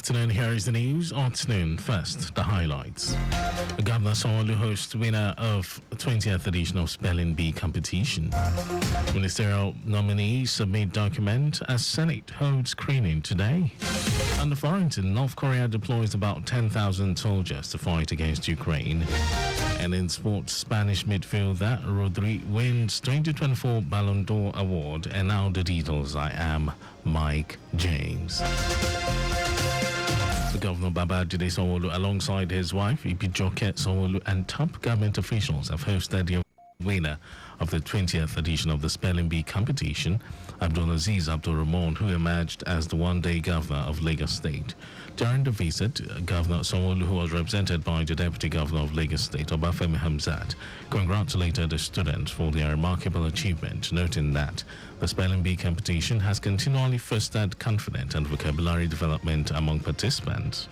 afternoon. Here is the news. Afternoon. First, the highlights. Governor Sanwo-Olu hosts winner of 20th edition of Spelling Bee competition. Ministerial nominees submit document as Senate holds screening today. And foreign, North Korea deploys about 10,000 soldiers to fight against Ukraine. And in sports, Spanish midfielder Rodri wins 2024 Ballon d'Or award. And now the details. I am Mike James. Governor Babajide Sanwo-Olu, alongside his wife Ibijoke Sanwo-Olu, and top government officials have hosted the winner of the 20th edition of the Spelling Bee competition, Abdulaziz Abdulrahman, who emerged as the one-day governor of Lagos State. During the visit, Governor Sanwo-Olu, who was represented by the Deputy Governor of Lagos State, Obafemi Hamzat, congratulated the students for their remarkable achievement, noting that the Spelling Bee competition has continually fostered confidence and vocabulary development among participants.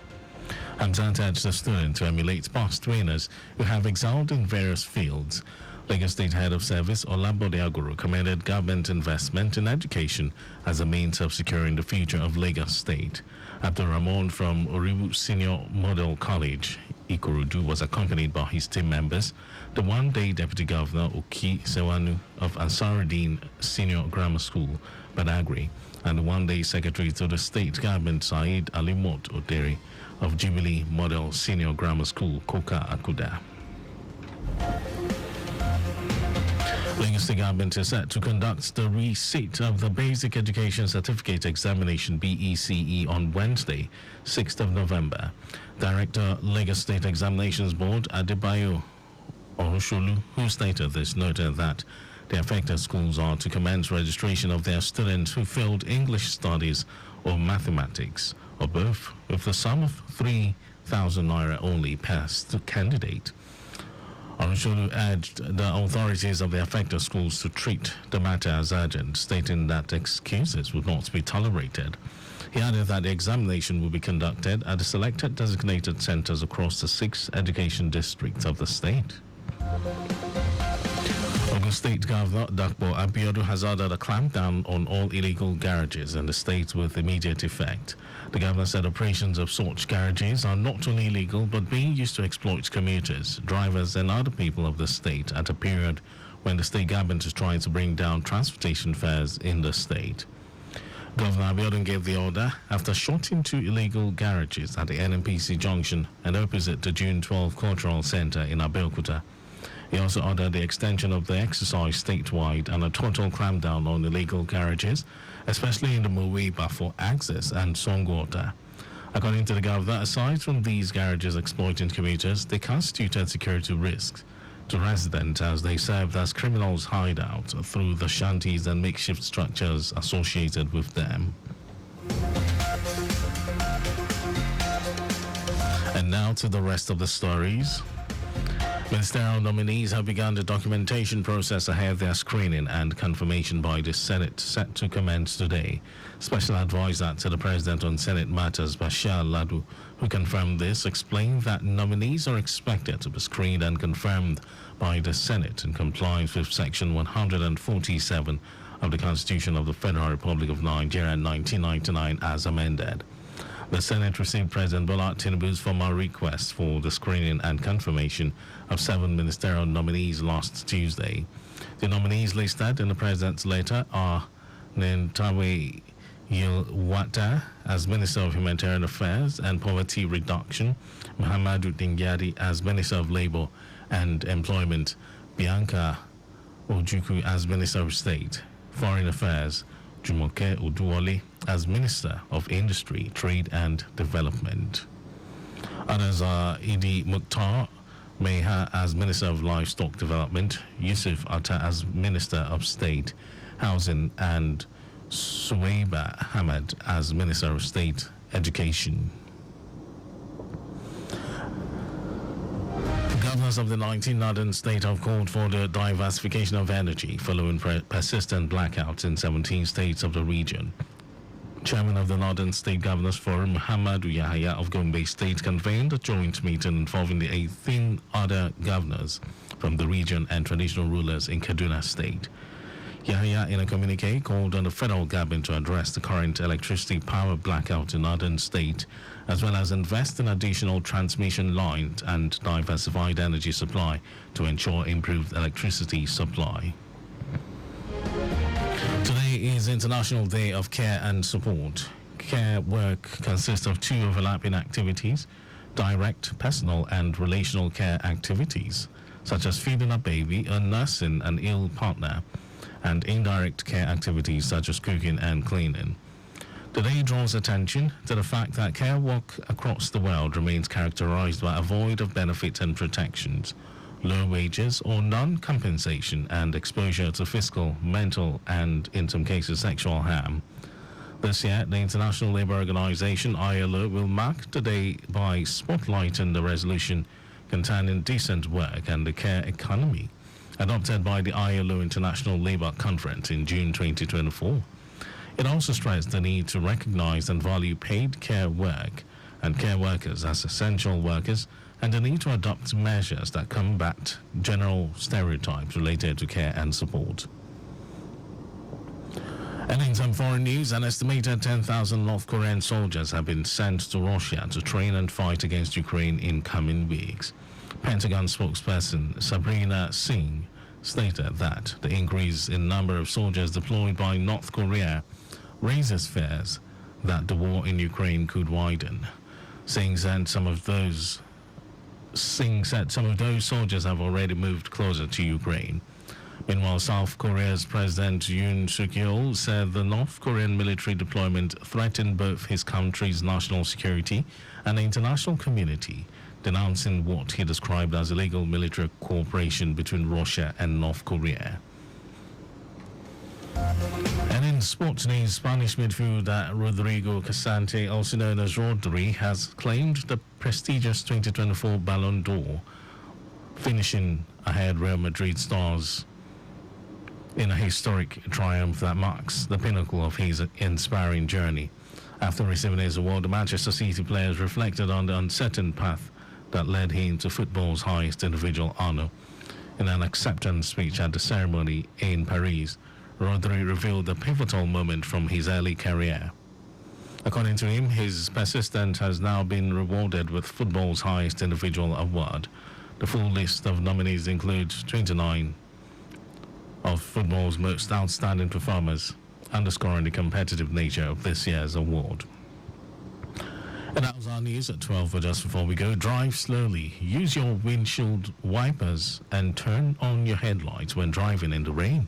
Hamzat urged the students to emulate past winners who have excelled in various fields. Lagos State Head of Service Olabode Aguru commended government investment in education as a means of securing the future of Lagos State. Abdulrahman from Oriwu Senior Model College, Ikorodu, was accompanied by his team members, the one-day Deputy Governor Oki Sewanu of Ansaruddin Senior Grammar School, Badagry, and the one-day Secretary to the State Government Said Alimot Oderi of Jubilee Model Senior Grammar School, Koka Akuda. Lagos State Government is set to conduct the resit of the Basic Education Certificate Examination BECE on Wednesday, 6th of November. Director, Lagos State Examinations Board, Adebayo Orusholu, who stated this, noted that the affected schools are to commence registration of their students who failed English studies or mathematics, or both, with the sum of 3,000 naira only per candidate. Orusholu urged the authorities of the affected schools to treat the matter as urgent, stating that excuses would not be tolerated. He added that the examination will be conducted at the selected designated centers across the 6 education districts of the state. Ogun State Governor Dakpo Abiodun has ordered a clampdown on all illegal garages in the state with immediate effect. The governor said operations of such garages are not only illegal but being used to exploit commuters, drivers and other people of the state at a period when the state government is trying to bring down transportation fares in the state. Governor Abiodun gave the order after shooting 2 illegal garages at the NNPC junction and opposite the June 12 Cultural Center in Abeokuta. He also ordered the extension of the exercise statewide and a total clampdown on illegal garages, especially in the Mowe, for Access and Songwater. According to the governor, aside from these garages exploiting commuters, they constituted security risks to residents as they served as criminals' hideout through the shanties and makeshift structures associated with them. And now to the rest of the stories. Ministerial nominees have begun the documentation process ahead of their screening and confirmation by the Senate, set to commence today. Special advisor to the President on Senate Matters, Bashir Ladu, who confirmed this, explained that nominees are expected to be screened and confirmed by the Senate in compliance with Section 147 of the Constitution of the Federal Republic of Nigeria 1999 as amended. The Senate received President Bola Tinubu's formal request for the screening and confirmation of 7 ministerial nominees last Tuesday. The nominees listed in the President's letter are Nentawe Yilwata as Minister of Humanitarian Affairs and Poverty Reduction, Muhammadu Dingyadi as Minister of Labor and Employment, Bianca Ojukwu as Minister of State, Foreign Affairs, Jumoke Uduwole as Minister of Industry, Trade and Development. Others are Idi Mukhtar Meha as Minister of Livestock Development, Yusuf Atta as Minister of State, Housing, and Suwaiba Hamad as Minister of State Education. Governors of the 19 northern states have called for the diversification of energy following persistent blackouts in 17 states of the region. Chairman of the Northern State Governors Forum, Muhammadu Yahaya of Gombe State, convened a joint meeting involving the 18 other governors from the region and traditional rulers in Kaduna State. Yahya, in a communique, called on the federal government to address the current electricity power blackout in northern state, as well as invest in additional transmission lines and diversified energy supply to ensure improved electricity supply. Today is International Day of Care and Support. Care work consists of two overlapping activities: direct, personal, and relational care activities, such as feeding a baby or nursing an ill partner, and indirect care activities such as cooking and cleaning. Today draws attention to the fact that care work across the world remains characterized by a void of benefits and protections, low wages or non-compensation, and exposure to physical, mental, and, in some cases, sexual harm. This year, the International Labour Organization, ILO, will mark the day by spotlighting the resolution containing decent work and the care economy, adopted by the ILO International Labour Conference in June 2024. It also stressed the need to recognize and value paid care work and care workers as essential workers, and the need to adopt measures that combat general stereotypes related to care and support. And in some foreign news, an estimated 10,000 North Korean soldiers have been sent to Russia to train and fight against Ukraine in coming weeks. Pentagon spokesperson Sabrina Singh stated that the increase in number of soldiers deployed by North Korea raises fears that the war in Ukraine could widen. Singh said some of those soldiers have already moved closer to Ukraine. Meanwhile, South Korea's President Yoon Suk-yeol said the North Korean military deployment threatened both his country's national security and the international community, denouncing what he described as illegal military cooperation between Russia and North Korea. And in sports news, Spanish midfielder Rodrigo Casante, also known as Rodri, has claimed the prestigious 2024 Ballon d'Or, finishing ahead Real Madrid stars in a historic triumph that marks the pinnacle of his inspiring journey. After receiving his award, the Manchester City players reflected on the uncertain path that led him to football's highest individual honor. In an acceptance speech at the ceremony in Paris, Rodri revealed a pivotal moment from his early career. According to him, his persistence has now been rewarded with football's highest individual award. The full list of nominees includes 29 of football's most outstanding performers, underscoring the competitive nature of this year's award. And that was our news at 12. But just before we go, drive slowly, use your windshield wipers, and turn on your headlights when driving in the rain.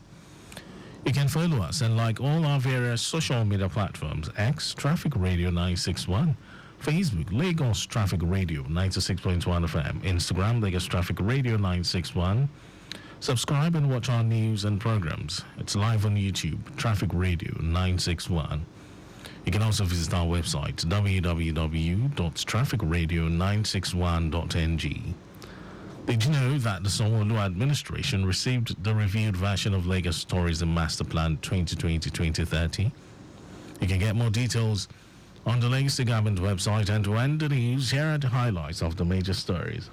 You can follow us and like all our various social media platforms: X, Traffic Radio 961, Facebook, Lagos Traffic Radio 96.1 FM, Instagram, Lagos Traffic Radio 961. Subscribe and watch our news and programs. It's live on YouTube, Traffic Radio 961. You can also visit our website, www.trafficradio961.ng. Did you know that the Sanwo-Olu administration received the reviewed version of Lagos Tourism Master Plan 2020-2030? You can get more details on the Lagos Government website, and to end the news, here are the highlights of the major stories.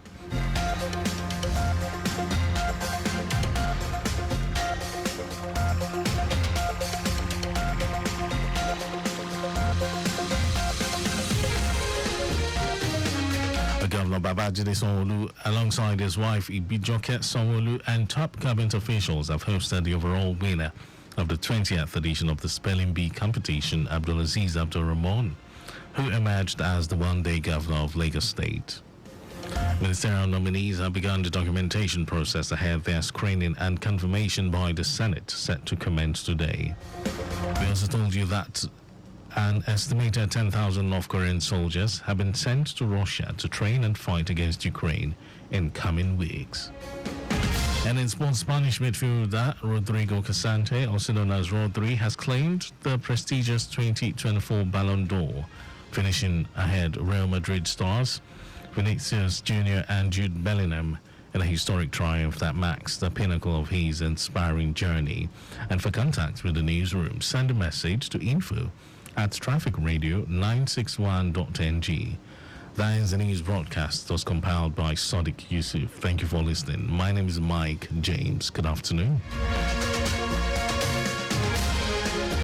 Governor Babajide Sanwo-Olu, alongside his wife Ibijoke Sanwo-Olu, and top cabinet officials, have hosted the overall winner of the 20th edition of the Spelling Bee competition, Abdulaziz Abdulrahman, who emerged as the one-day governor of Lagos State. Ministerial nominees have begun the documentation process ahead of their screening and confirmation by the Senate, set to commence today. We also told you that an estimated 10,000 North Korean soldiers have been sent to Russia to train and fight against Ukraine in coming weeks. And in sports, Spanish midfielder Rodrigo Casante, also known as Rodri, has claimed the prestigious 2024 Ballon d'Or, finishing ahead Real Madrid stars Vinicius Jr. and Jude Bellingham in a historic triumph that marks the pinnacle of his inspiring journey. And for contact with the newsroom, send a message to info@trafficradio961.ng. That is the news broadcast that was compiled by Sadiq Yusuf. Thank you for listening. My name is Mike James. Good afternoon.